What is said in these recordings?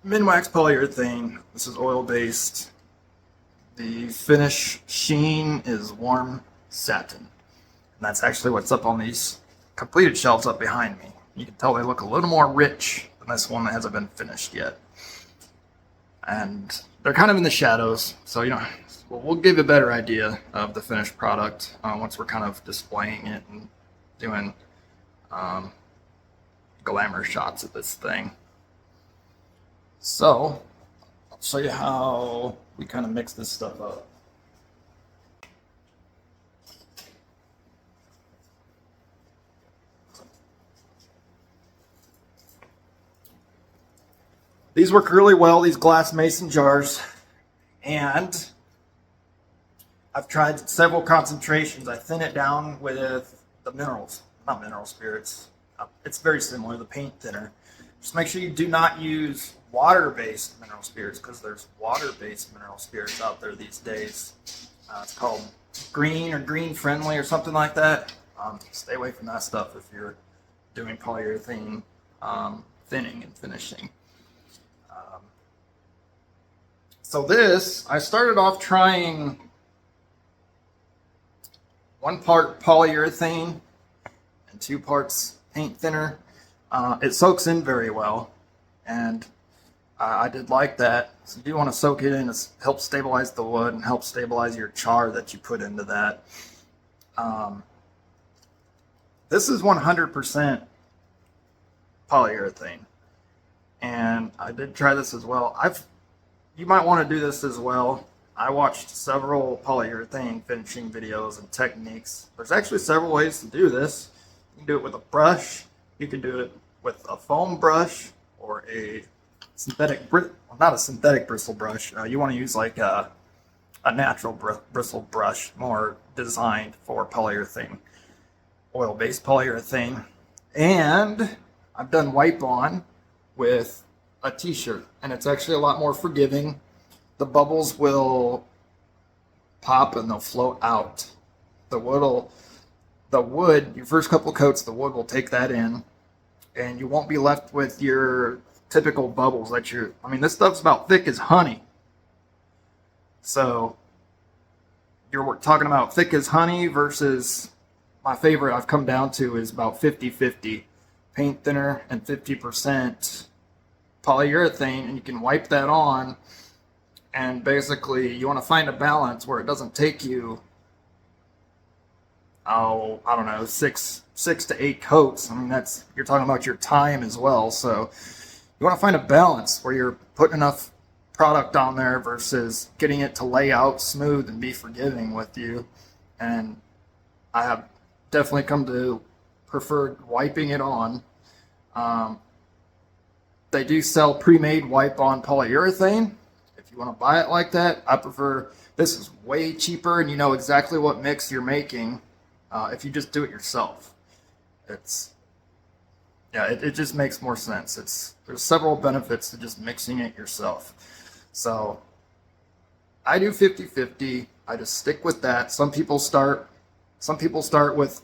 Minwax polyurethane. This is oil-based. The finish sheen is warm satin. And that's actually what's up on these completed shelves up behind me. You can tell they look a little more rich than this one that hasn't been finished yet. And they're kind of in the shadows, so we'll give a better idea of the finished product once we're kind of displaying it and doing glamour shots of this thing. So I'll show you how we kind of mix this stuff up. These work really well, these glass mason jars, and I've tried several concentrations. I thin it down with the not mineral spirits. It's very similar, the paint thinner. Just make sure you do not use water-based mineral spirits, because there's water-based mineral spirits out there these days. It's called green or green friendly or something like that. Stay away from that stuff if you're doing polyurethane thinning and finishing. So this, I started off trying 1 part polyurethane and 2 parts paint thinner. It soaks in very well, and I did like that. So you do want to soak it in. It helps stabilize the wood and helps stabilize your char that you put into that. This is 100% polyurethane, and I did try this as well. You might want to do this as well. I watched several polyurethane finishing videos and techniques. There's actually several ways to do this. You can do it with a brush. You can do it with a foam brush or a not a synthetic bristle brush. You want to use like a natural bristle brush, more designed for polyurethane, oil-based polyurethane. And I've done wipe on with a t-shirt, and it's actually a lot more forgiving. The bubbles will pop and they'll float out. The wood, your first couple coats, the wood will take that in, and you won't be left with your typical bubbles this stuff's about thick as honey. So you're talking about thick as honey versus my favorite I've come down to is about 50-50 paint thinner and 50% polyurethane, and you can wipe that on, and basically you want to find a balance where it doesn't take you I don't know, six to 8 coats. You're talking about your time as well, so you want to find a balance where you're putting enough product on there versus getting it to lay out smooth and be forgiving with you. And I have definitely come to prefer wiping it on. They do sell pre-made wipe-on polyurethane. If you want to buy it like that, I prefer this. Is way cheaper, and you know exactly what mix you're making. If you just do it yourself, it just makes more sense. There's several benefits to just mixing it yourself. So I do 50-50. I just stick with that. Some people start with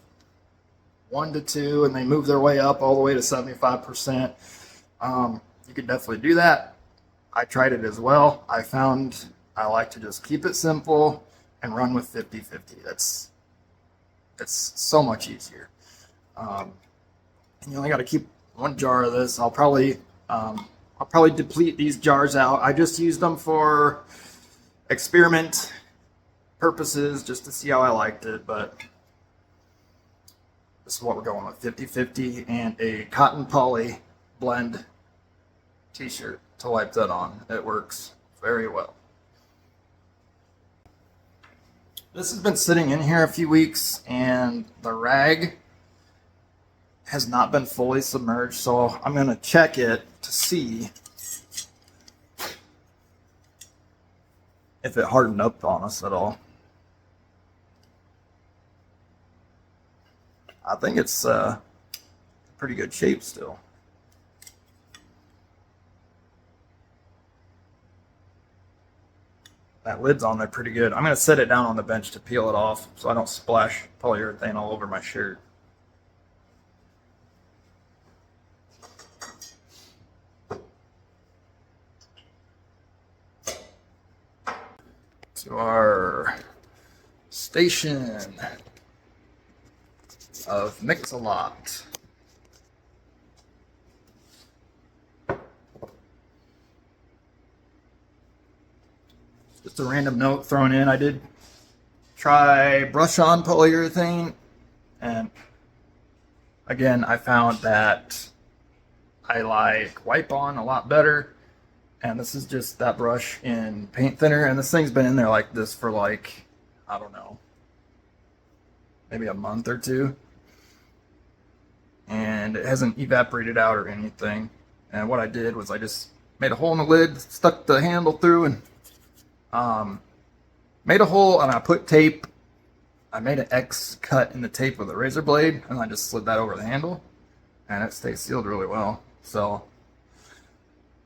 1 to 2, and they move their way up all the way to 75%. You could definitely do that. I tried it as well. I found I like to just keep it simple and run with 50-50. It's so much easier. And you only got to keep 1 jar of this. I'll probably deplete these jars out. I just used them for experiment purposes, just to see how I liked it. But this is what we're going with: 50-50 and a cotton poly blend t-shirt to wipe that on. It works very well. This has been sitting in here a few weeks, and the rag has not been fully submerged, so I'm going to check it to see if it hardened up on us at all. I think it's pretty good shape still. That lid's on there pretty good. I'm going to set it down on the bench to peel it off so I don't splash polyurethane all over my shirt. to our station of Mix-a-Lot. Just a random note thrown in, I did try brush on polyurethane, and again I found that I like wipe on a lot better. And this is just that brush in paint thinner, and this thing's been in there like this for like, I don't know, maybe a month or two, and it hasn't evaporated out or anything. And what I did was I just made a hole in the lid, stuck the handle through, and made a hole, and I put tape. I made an X cut in the tape with a razor blade, and I just slid that over the handle, and it stays sealed really well. So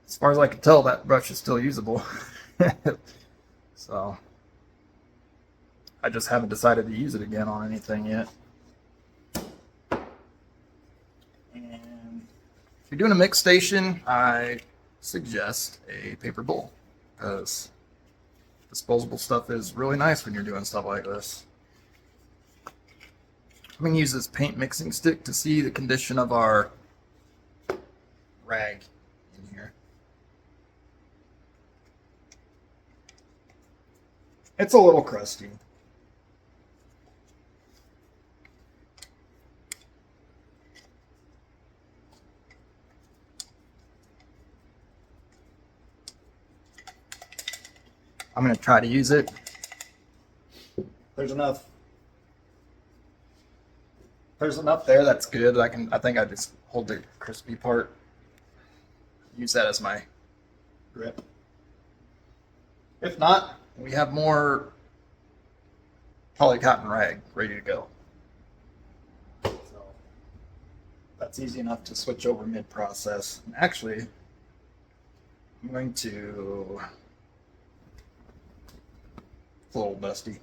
as far as I can tell, that brush is still usable. So I just haven't decided to use it again on anything yet. And if you're doing a mix station, I suggest a paper bowl, because disposable stuff is really nice when you're doing stuff like this. I'm going to use this paint mixing stick to see the condition of our rag in here. It's a little crusty. I'm going to try to use it. There's enough there, that's good. I think I just hold the crispy part, use that as my grip. If not, we have more poly cotton rag ready to go. So that's easy enough to switch over mid-process. And actually, I'm going to, it's a little dusty.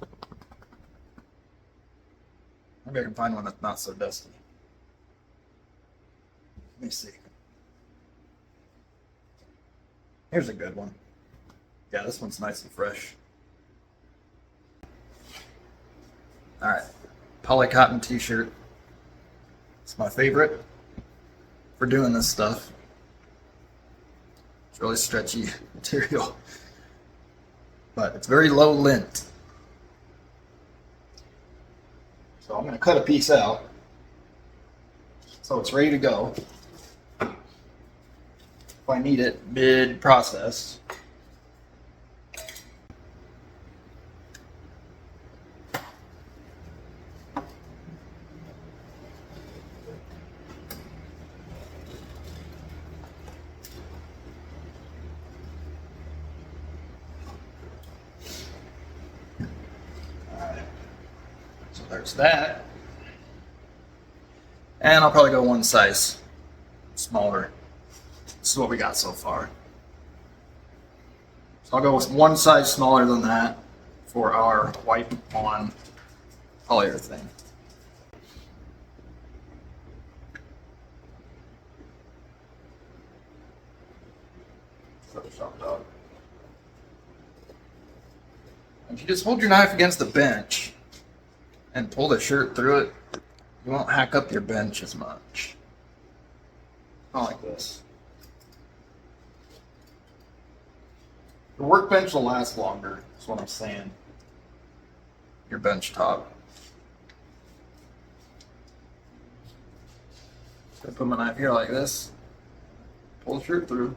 Maybe I can find one that's not so dusty. Let me see. Here's a good one. Yeah, this one's nice and fresh. Alright, poly cotton t-shirt. It's my favorite for doing this stuff. It's really stretchy material, but it's very low lint. So I'm going to cut a piece out so it's ready to go if I need it mid-process. So there's that. And I'll probably go one size smaller. This is what we got so far. So I'll go with one size smaller than that for our wipe on polyurethane. Photoshop dog. If you just hold your knife against the bench and pull the shirt through it, you won't hack up your bench as much. Not like this. The workbench will last longer, is what I'm saying. Your bench top. So I put my knife here like this, pull the shirt through.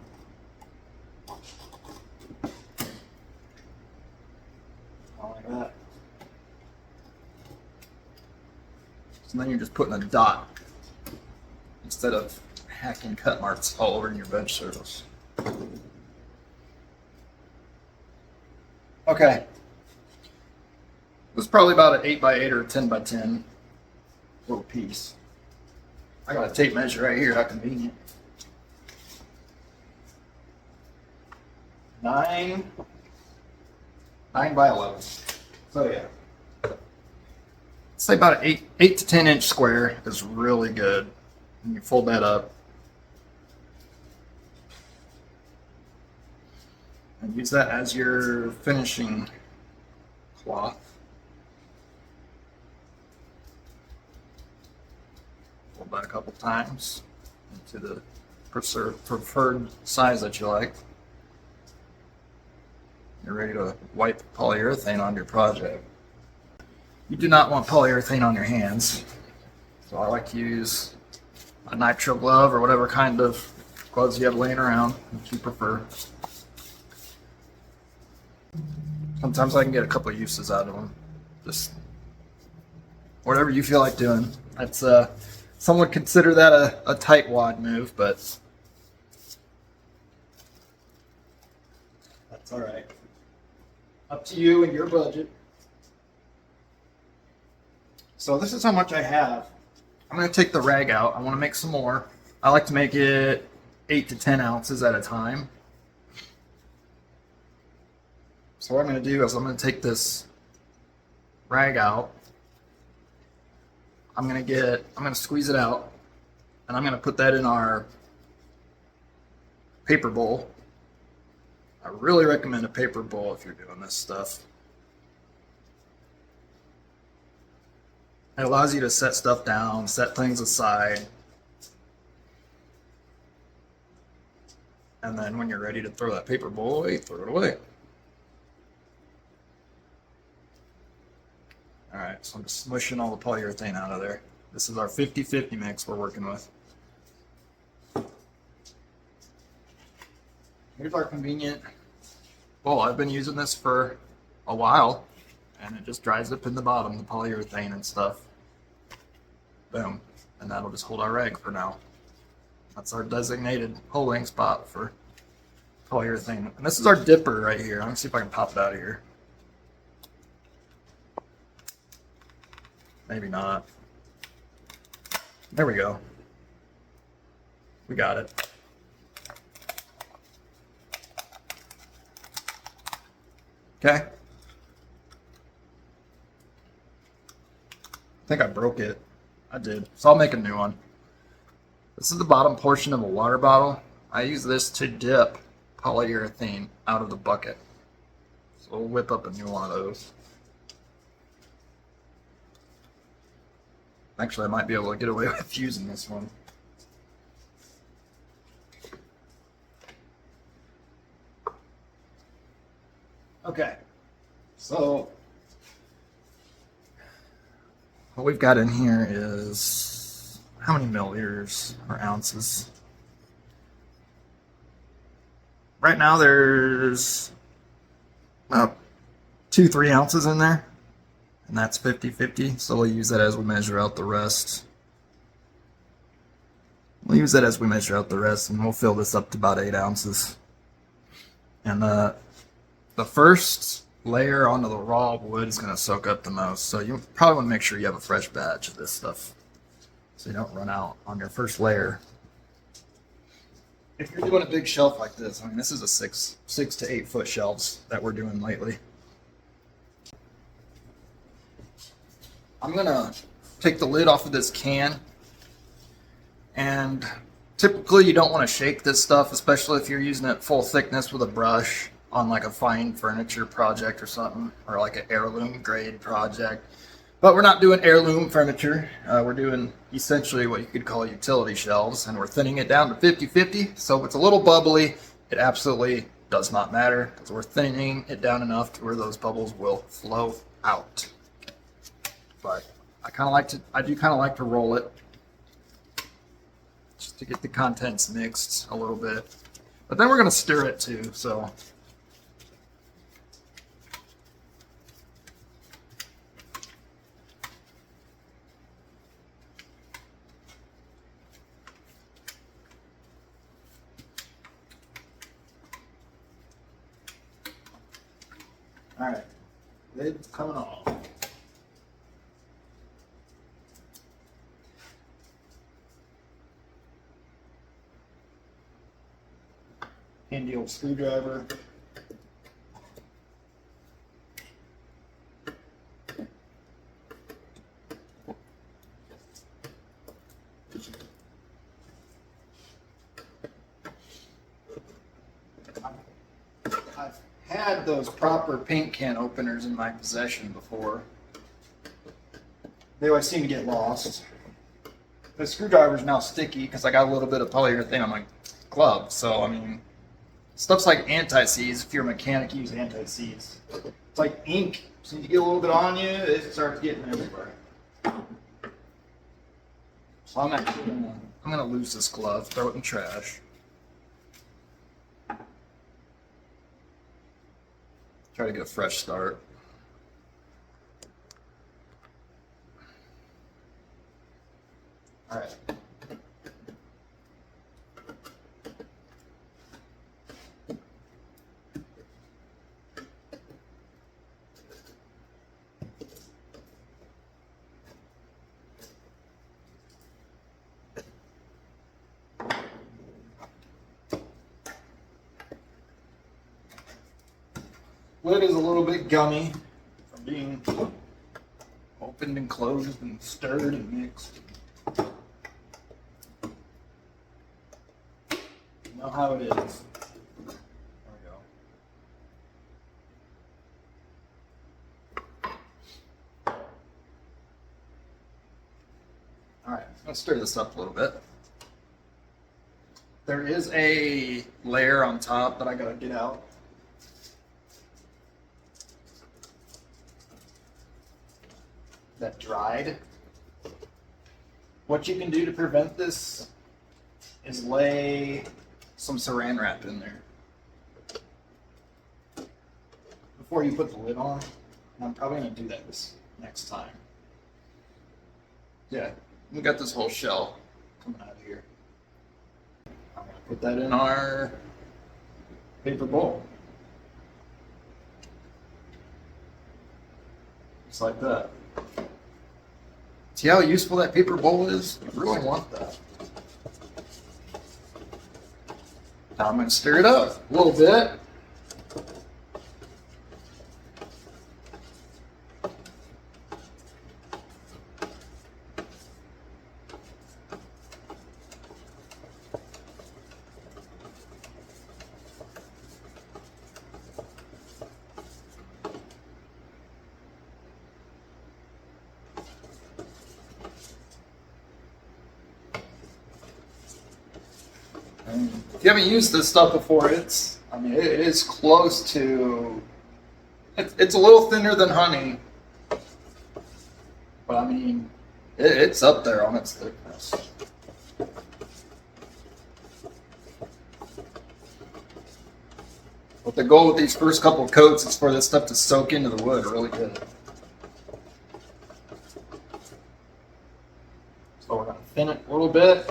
Like that. So then you're just putting a dot instead of hacking cut marks all over your bench surface. Okay. It was probably about an 8x8 or a 10x10 little piece. I got a tape measure right here, how convenient. 9 by 11. So yeah. Say about an 8 to 10 inch square is really good. And you fold that up. And use that as your finishing cloth. Fold that a couple times into the preferred size that you like. You're ready to wipe polyurethane on your project. You do not want polyurethane on your hands, so I like to use a nitrile glove or whatever kind of gloves you have laying around that you prefer. Sometimes I can get a couple of uses out of them. Just whatever you feel like doing. That's some would consider that a tight wad move, but that's all right. Up to you and your budget. So this is how much I have. I'm going to take the rag out. I want to make some more. I like to make it 8 to 10 ounces at a time. So what I'm going to do is I'm going to take this rag out. I'm going to squeeze it out, and I'm going to put that in our paper bowl. I really recommend a paper bowl if you're doing this stuff. It allows you to set stuff down, set things aside, and then when you're ready to throw that paper bowl away, throw it away. Alright, so I'm just smushing all the polyurethane out of there. This is our 50-50 mix we're working with. Here's our convenient bowl. I've been using this for a while, and it just dries up in the bottom, the polyurethane and stuff. Boom. And that'll just hold our rag for now. That's our designated holding spot for polyurethane. And this is our dipper right here. Let me see if I can pop it out of here. Maybe not. There we go. We got it. Okay. I think I broke it. I did. So I'll make a new one. This is the bottom portion of a water bottle. I use this to dip polyurethane out of the bucket. So we'll whip up a new one of those. Actually, I might be able to get away with using this one. Okay, so what we've got in here is how many milliliters or ounces? Right now there's about 2-3 ounces in there, and that's 50-50, so we'll use that as we measure out the rest. We'll use that as we measure out the rest, and we'll fill this up to about 8 ounces. And the first layer onto the raw wood is going to soak up the most, so you probably want to make sure you have a fresh batch of this stuff so you don't run out on your first layer. If you're doing a big shelf like this, I mean, this is a 6 to 8 foot shelves that we're doing lately. I'm going to take the lid off of this can, and typically you don't want to shake this stuff, especially if you're using it full thickness with a brush on like a fine furniture project or something, or like an heirloom grade project. But we're not doing heirloom furniture. We're doing essentially what you could call utility shelves, and we're thinning it down to 50-50. So if it's a little bubbly, it absolutely does not matter, because we're thinning it down enough to where those bubbles will flow out. But I do kind of like to roll it just to get the contents mixed a little bit. But then we're going to stir it too, so. All right, lid's coming off. Handy old screwdriver. I've had those proper paint can openers in my possession before. They always seem to get lost. The screwdriver's now sticky because I got a little bit of polyurethane on my glove. So, I mean, stuff's like anti-seize. If you're a mechanic, use anti-seize. It's like ink. As soon as you get a little bit on you, it starts getting everywhere. So I'm gonna lose this glove, throw it in trash. Try to get a fresh start. All right. Lid is a little bit gummy from being opened and closed and stirred and mixed. You know how it is. There we go. All right, let's stir this up a little bit. There is a layer on top that I gotta get out. That dried. What you can do to prevent this is lay some saran wrap in there before you put the lid on. And I'm probably going to do that this next time. Yeah, we got this whole shell coming out of here. I'm going to put that in our paper bowl. Just like that. See how useful that paper bowl is? I really want that. Now I'm going to stir it up a little bit. If you haven't used this stuff before, it is close to, it's a little thinner than honey, but I mean, it's up there on its thickness. But the goal with these first couple of coats is for this stuff to soak into the wood really good. So we're going to thin it a little bit.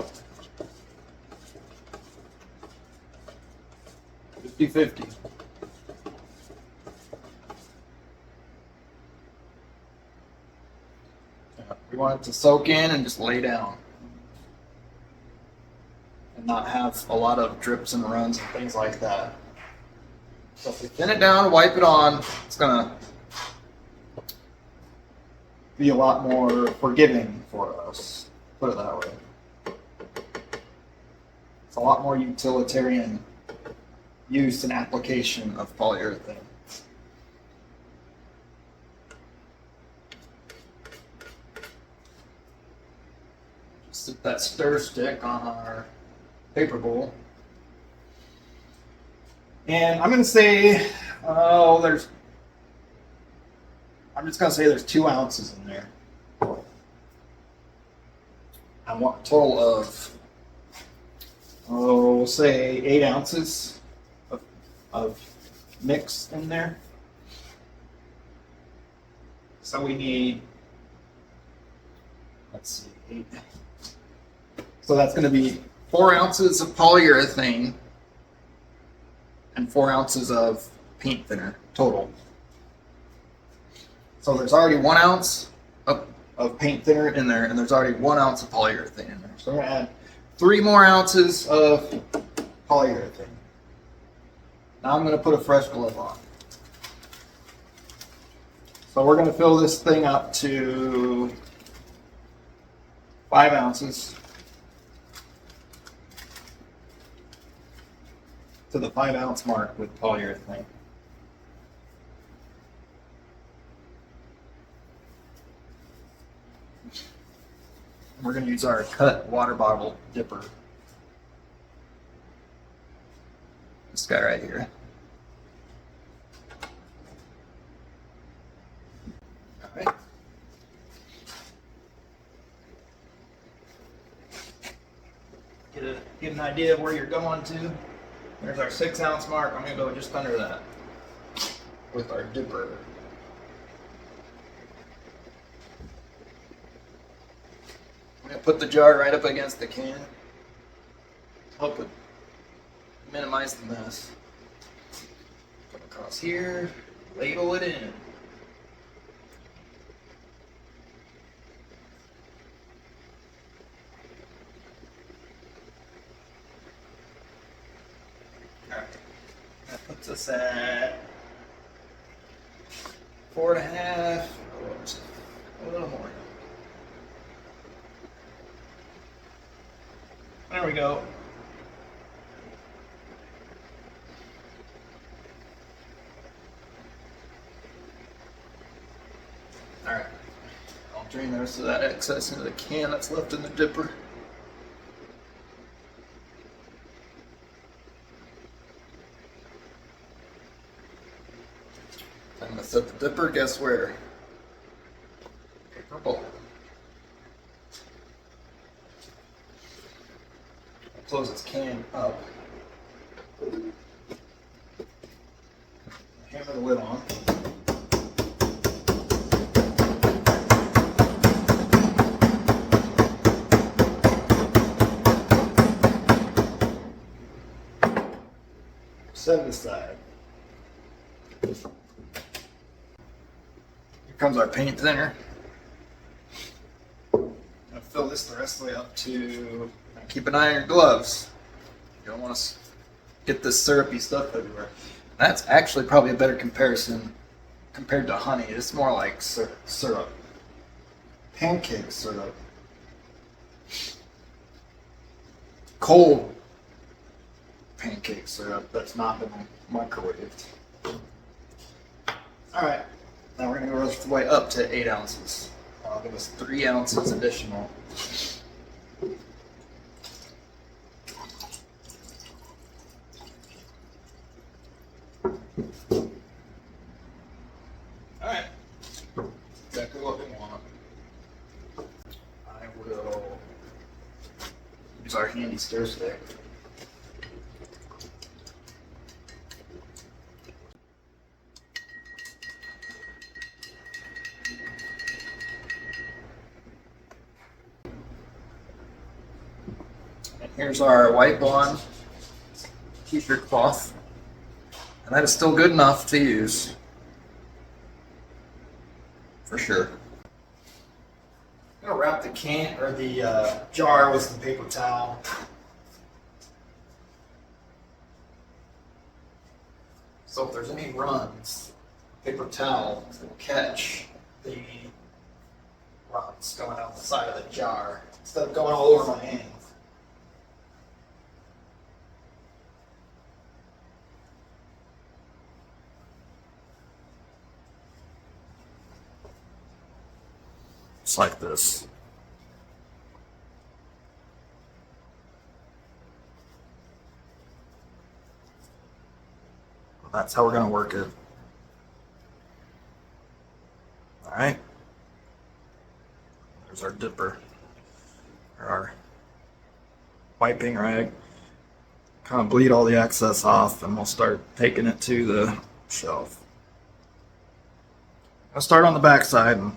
50-50. We want it to soak in and just lay down. And not have a lot of drips and runs and things like that. So if we thin it down, wipe it on, it's going to be a lot more forgiving for us. Put it that way. It's a lot more utilitarian use and application of polyurethane. Just sit that stir stick on our paper bowl. And I'm going to say, I'm just going to say there's 2 ounces in there. I want a total of, we'll say 8 ounces of mix in there. So we need, let's see, 8. So that's going to be 4 ounces of polyurethane and 4 ounces of paint thinner total. So there's already 1 ounce of paint thinner in there, and there's already 1 ounce of polyurethane in there. So we're going to add 3 more ounces of polyurethane. Now I'm going to put a fresh glove on. So we're going to fill this thing up to 5 ounces. To the 5 ounce mark with polyurethane. We're going to use our cut water bottle dipper. This guy right here. All right. Get an idea of where you're going to. There's our 6-ounce mark. I'm going to go just under that with our dipper. I'm going to put the jar right up against the can. Help it minimize the mess. Come across here, ladle it in. Alright, that puts us at 4.5, a little more. There we go. Alright, I'll drain the rest of that excess into the can that's left in the dipper. I'm going to set the dipper, guess where? Purple. Close this can up. Hammer the lid on. Set it aside. Here comes our paint thinner. I'm gonna fill this the rest of the way up to. Keep an eye on your gloves. You don't want to get this syrupy stuff everywhere. That's actually probably a better comparison compared to honey. It's more like syrup. Pancake syrup. Cold pancake syrup that's not been microwaved. Alright, now we're going to go the way up to 8 ounces. I'll give us 3 ounces additional. Alright, exactly what we want. I will use our handy stir stick. And here's our white bond t-shirt cloth. And that is still good enough to use. For sure. I'm gonna wrap the can or the jar with some paper towel. So if there's any runs, paper towel will catch the runs going out the side of the jar instead of going all over my hands. Just like this. That's how we're going to work it. All right. There's our dipper, or our wiping rag. Kind of bleed all the excess off, and we'll start taking it to the shelf. I'll start on the back side and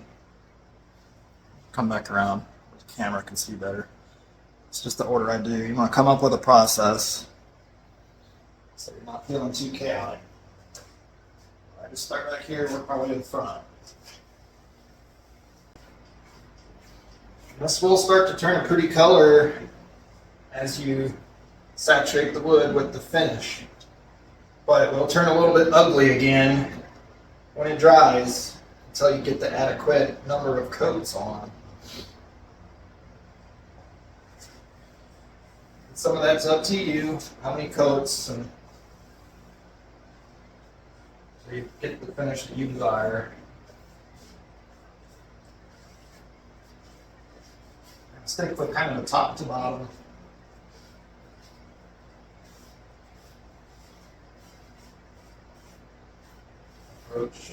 come back around so the camera can see better. It's just the order I do. You want to come up with a process so you're not feeling too chaotic. I just start back here and work my way to the front. This will start to turn a pretty color as you saturate the wood with the finish, but it will turn a little bit ugly again when it dries until you get the adequate number of coats on. Some of that's up to you, how many coats, and so you get the finish that you desire. Stick with kind of the top to bottom. Approach.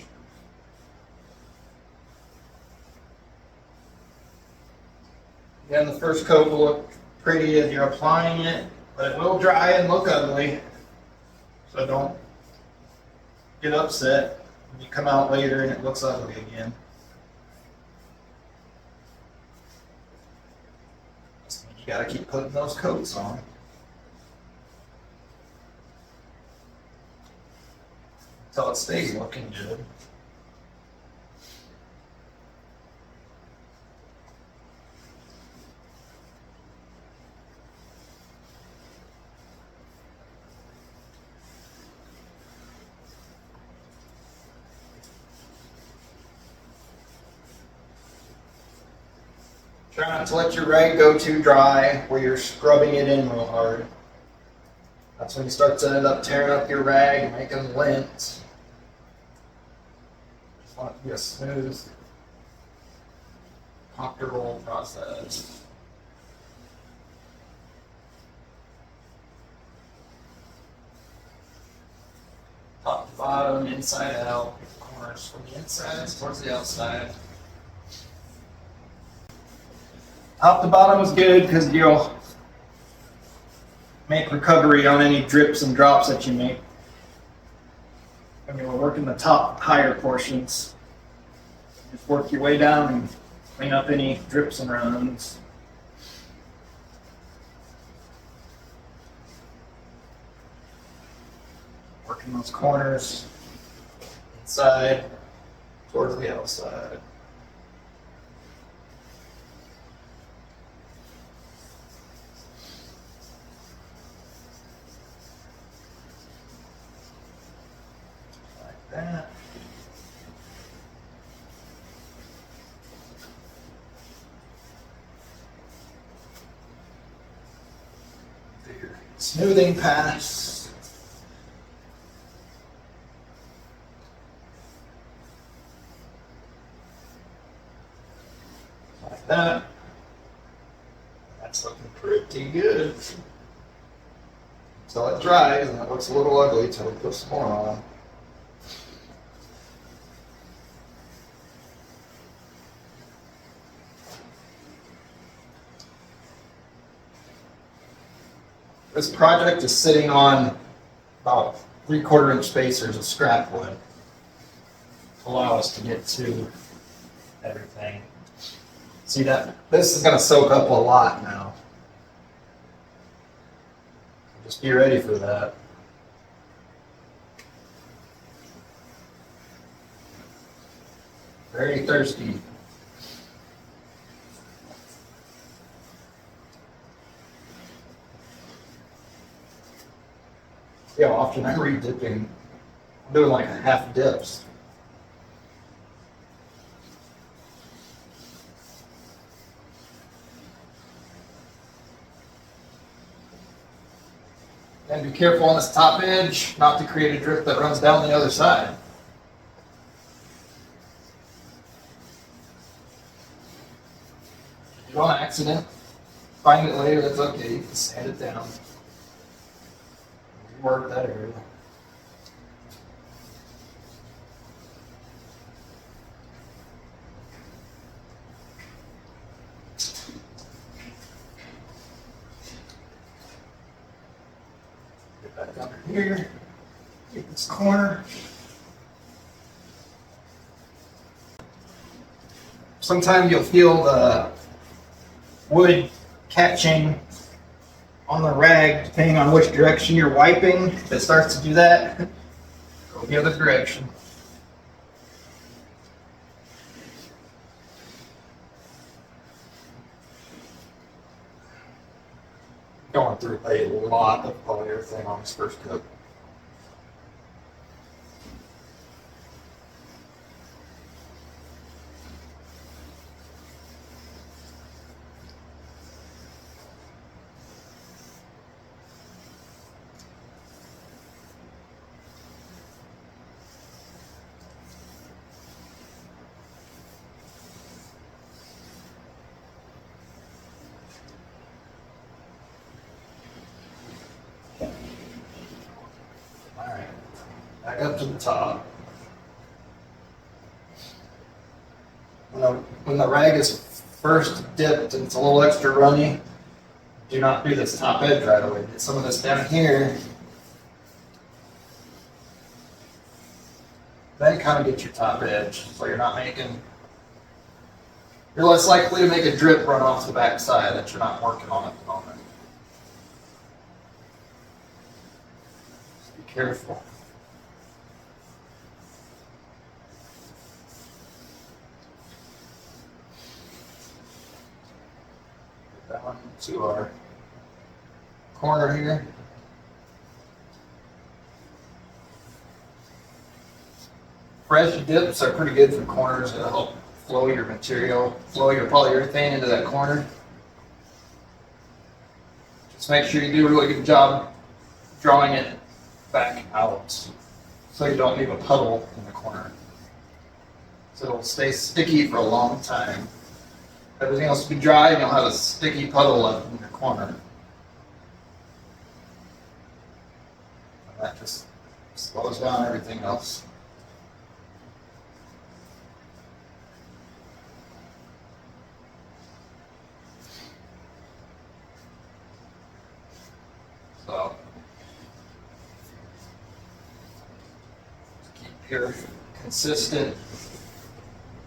Again, the first coat will look pretty as you're applying it, but it will dry and look ugly. So don't get upset when you come out later and it looks ugly again. You gotta keep putting those coats on. Until it stays looking good. Try not to let your rag go too dry where you're scrubbing it in real hard. That's when you start to end up tearing up your rag and making lint. Just want it to be a smooth, comfortable process. Top to bottom, inside out, corners from the inside towards the outside. Top to bottom is good because you'll make recovery on any drips and drops that you make when you're working the top higher portions. Just work your way down and clean up any drips and runs. Working those corners inside towards the outside. That. Smoothing pass. Like that. That's looking pretty good. Until it dries, and it looks a little ugly until we put some more on. This project is sitting on about 3/4 inch spacers of scrap wood to allow us to get to everything. See that? This is going to soak up a lot now. Just be ready for that. Very thirsty. Yeah, often I'm re-dipping. I'm doing like half dips. And be careful on this top edge not to create a drip that runs down the other side. If you do on accident, find it later, that's okay, you can sand it down. Work that area. Get that down here. Get this corner. Sometimes you'll feel the wood catching on the rag, depending on which direction you're wiping. If it starts to do that, go the other direction. Going through a lot of polyurethane on this first coat. back up to the top. When the rag is first dipped and it's a little extra runny, do not do this top edge right away. Get some of this down here. Then kind of get your top edge, so you're less likely to make a drip run off the back side that you're not working on at the moment. Just be careful. Down to our corner here. Fresh dips are pretty good for corners. It'll help flow your polyurethane into that corner. Just make sure you do a really good job drawing it back out so you don't leave a puddle in the corner. So it'll stay sticky for a long time. Everything else will be dry and you'll have a sticky puddle left in your corner. And that just slows down everything else. So keep your consistent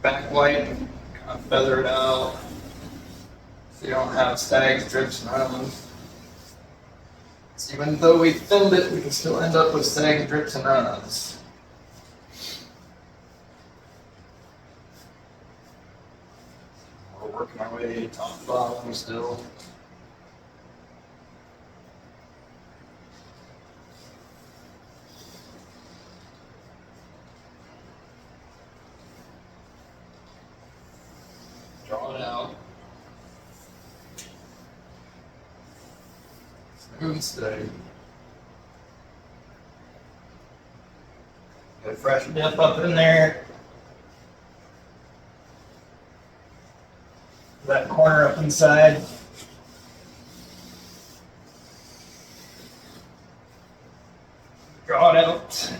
back wipe, kind of feather it out so you don't have sags, drips, and runs. So even though we thinned it, we can still end up with sags, drips, and run-ons. We're working our way top to bottom still. Draw it out. Smooth and steady. Get a fresh dip up in there. That corner up inside. Draw it out.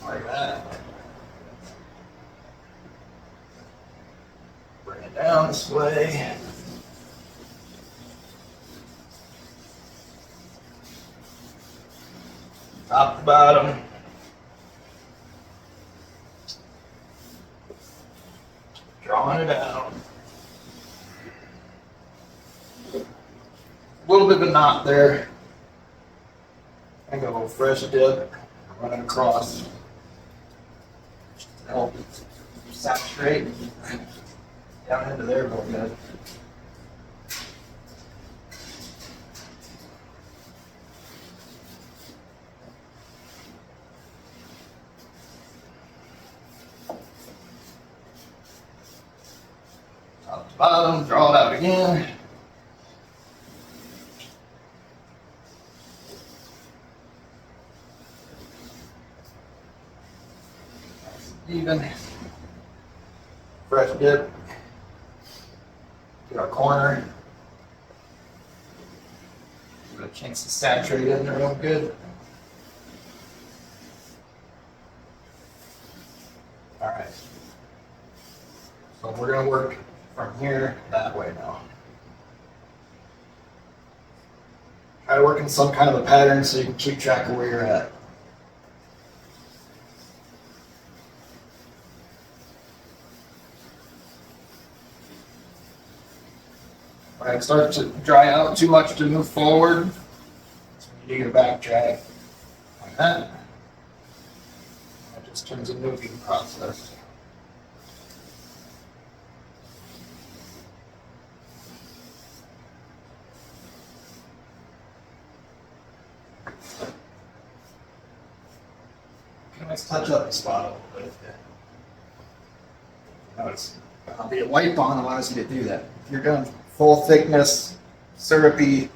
Like that. Bring it down this way. Top to bottom. Drawing it out. A little bit of a knot there. I got a little fresh dip running across. Help saturate down into there real good. Top to bottom, draw it out again. Even fresh dip to our corner. Give it a chance to saturate in there real good. All right. So we're going to work from here that way now. Try to work in some kind of a pattern so you can keep track of where you're at. When it starts to dry out too much to move forward, that's when you do your back drag like that. It just turns a moving process. Let's touch up the spot a little bit. Notice The wipe on allows you to do that. If you're doing full thickness, syrupy,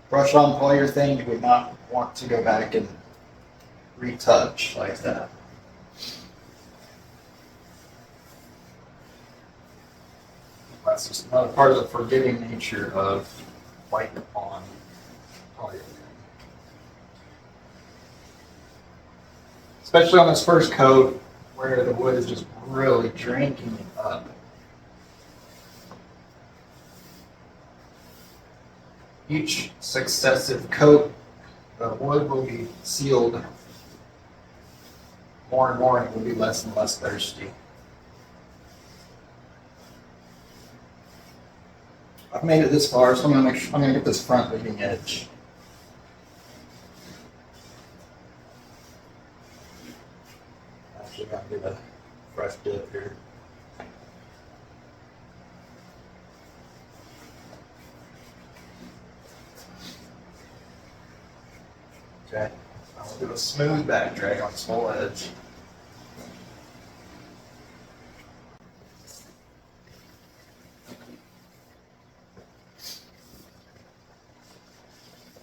brush on polyurethane, you would not want to go back and retouch like that. That's just another part of the forgiving nature of wipe on polyurethane. Especially on this first coat where the wood is just really drinking it up. Each successive coat, the wood will be sealed more and more, and it will be less and less thirsty. I've made it this far, so I'm gonna get this front leading edge. Actually, I'm gonna get a fresh dip here. Okay, I'll do a smooth back drag on this whole edge.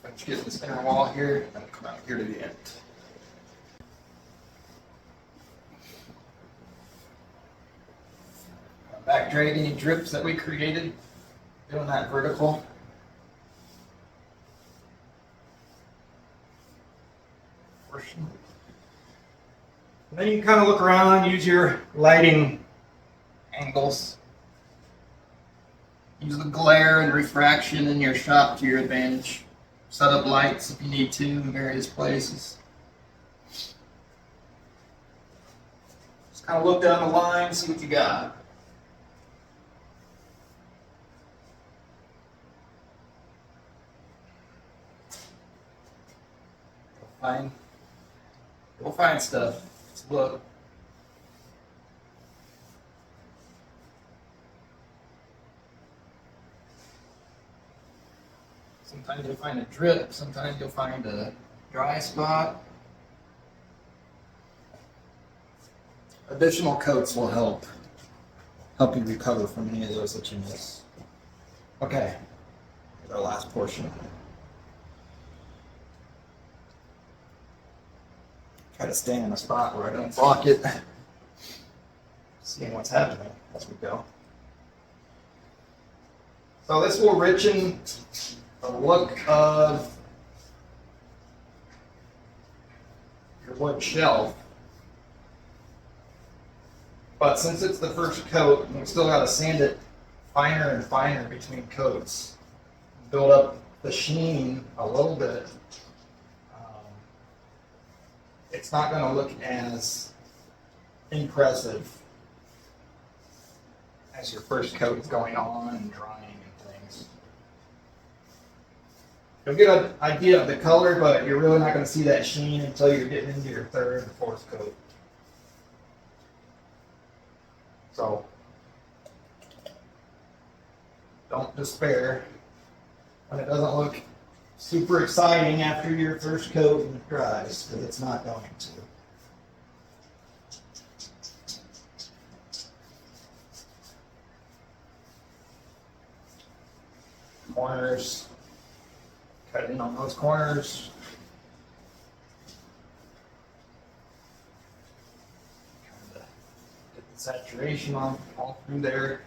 Finish getting this inner wall here, and then we'll come out here to the end. Back drag any drips that we created, doing that vertical. And then you can kind of look around, use your lighting angles. Use the glare and refraction in your shop to your advantage. Set up lights if you need to in various places. Just kind of look down the line, see what you got. We'll find stuff. Let's look. Sometimes you'll find a drip, sometimes you'll find a dry spot. Additional coats will help you recover from any of those that you miss. Okay, here's our last portion. Try to stay in a spot where I don't block it. Seeing what's happening as we go. So this will richen the look of your wood shelf. But since it's the first coat, we still got to sand it finer and finer between coats. Build up the sheen a little bit. It's not going to look as impressive as your first coat is going on and drying and things. You'll get an idea of the color, but you're really not going to see that sheen until you're getting into your third and fourth coat. So, don't despair when it doesn't look super exciting after your first coat and it dries, because it's not going to. Corners, cut in on those corners. Kind of get the saturation on all through there.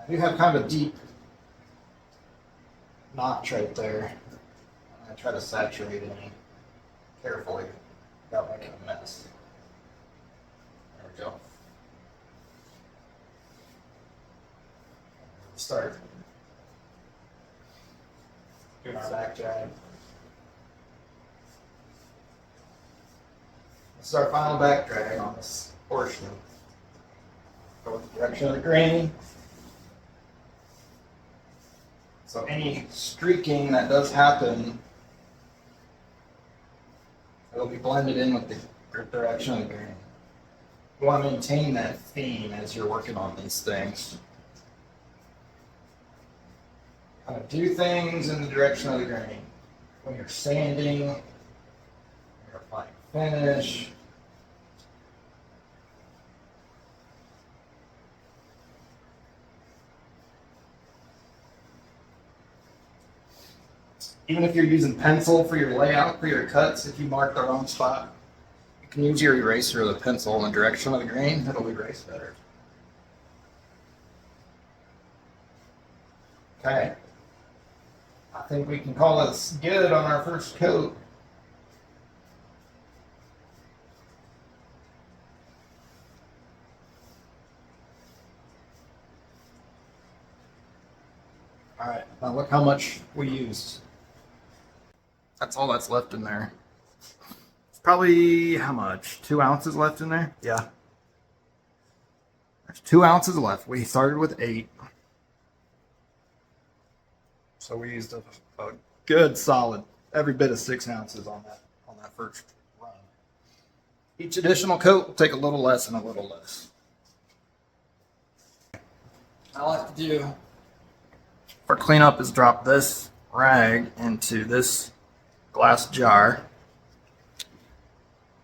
I do have kind of a deep notch right there. I try to saturate it carefully without making a mess. There we go. Start doing our back drag. This is our final back drag on this portion. Go with the direction of the grain. So any streaking that does happen, it'll be blended in with the direction of the grain. You want to maintain that theme as you're working on these things. kind of do things in the direction of the grain. When you're sanding, when you're applying finish. Even if you're using pencil for your layout, for your cuts, if you mark the wrong spot, you can use your eraser or the pencil in the direction of the grain. It'll erase better. Okay. I think we can call this good on our first coat. All right, now look how much we used. That's all that's left in there. It's probably, how much? 2 ounces left in there? Yeah. There's 2 ounces left. We started with 8. So we used a good solid, every bit of 6 ounces on that first run. Each additional coat will take a little less and a little less. All I have to do for cleanup is drop this rag into this glass jar,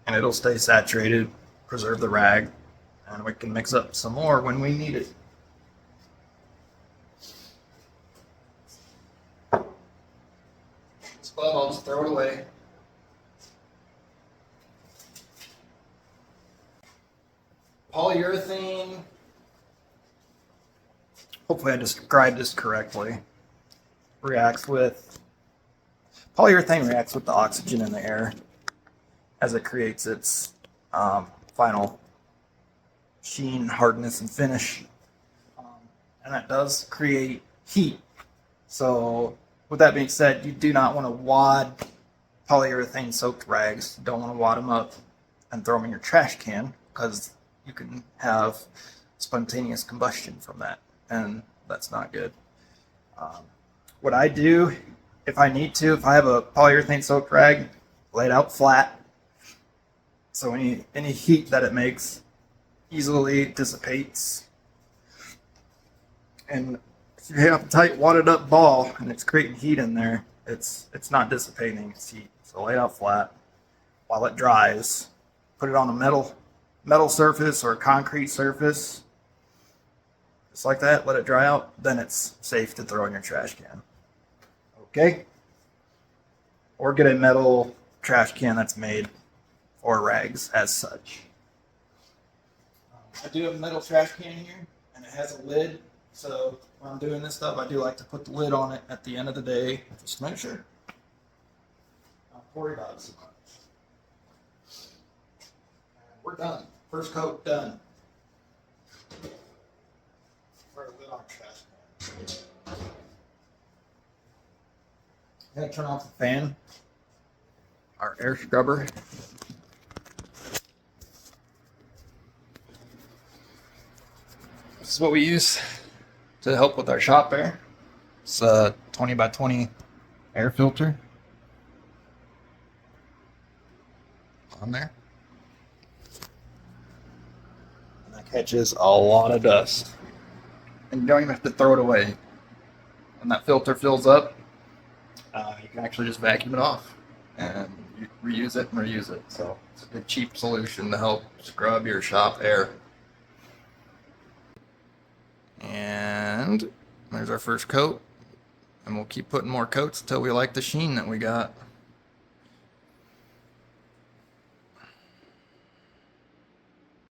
and it'll stay saturated, preserve the rag, and we can mix up some more when we need it. This glove, I'll just throw it away. Polyurethane, hopefully I described this correctly, polyurethane reacts with the oxygen in the air as it creates its final sheen, hardness, and finish. And that does create heat. So with that being said, you do not want to wad polyurethane soaked rags. You don't want to wad them up and throw them in your trash can, because you can have spontaneous combustion from that, and that's not good. What I do, if I need to, if I have a polyurethane soaked rag, lay it out flat, so any heat that it makes easily dissipates. And if you have a tight wadded up ball and it's creating heat in there, it's not dissipating its heat. So lay it out flat while it dries. Put it on a metal surface or a concrete surface, just like that. Let it dry out, then it's safe to throw in your trash can. Okay? Or get a metal trash can that's made for rags as such. I do have a metal trash can here, and it has a lid. So when I'm doing this stuff, I do like to put the lid on it at the end of the day, just to make sure. Not worry about it so much. And we're done. First coat done. Throw a lid on trash can. I'm gonna turn off the fan. Our air scrubber. This is what we use to help with our shop air. It's a 20 by 20 air filter on there. And that catches a lot of dust. And you don't even have to throw it away. When that filter fills up, you can actually just vacuum it off and you reuse it and reuse it. So it's a good cheap solution to help scrub your shop air. And there's our first coat, and we'll keep putting more coats until we like the sheen that we got.